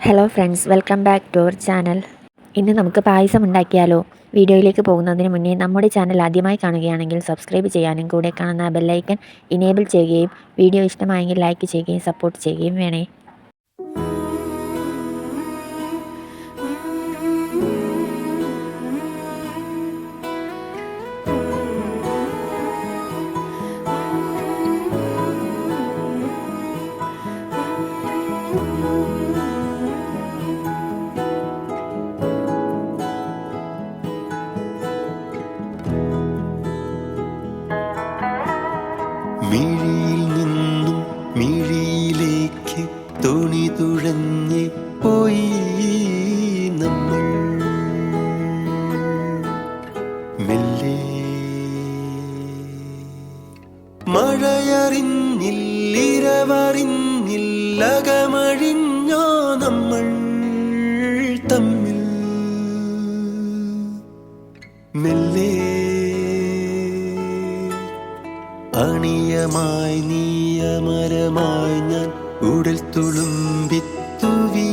Hello friends, welcome back to our channel. ഇന്ന് നമുക്ക് പായസം ഉണ്ടാക്കിയാലോ? വീഡിയോയിലേക്ക് പോകുന്നതിന് മുന്നേ നമ്മുടെ ചാനൽ ആദ്യമായി കാണുകയാണെങ്കിൽ സബ്സ്ക്രൈബ് ചെയ്യാനും കൂടെ കാണുന്ന ബെല്ലൈക്കൺ ഇനേബിൾ ചെയ്യുകയും വീഡിയോ ഇഷ്ടമായെങ്കിൽ ലൈക്ക് ചെയ്യുകയും സപ്പോർട്ട് ചെയ്യുകയും വേണേ. മിഴിയിൽ നിന്നും മിഴിയിലേക്ക് തോണി തുഴഞ്ഞ് പോയി നമ്മൾ മെല്ലെ. മഴയറിഞ്ഞില്ലിരവറിഞ്ഞില്ലകമഴിഞ്ഞോ നമ്മൾ തമ്മിൽ മെല്ലെ. അണിയമായി നീയമരമായി ഞാൻ ഉടൽ തുളുമ്പിത്തുവി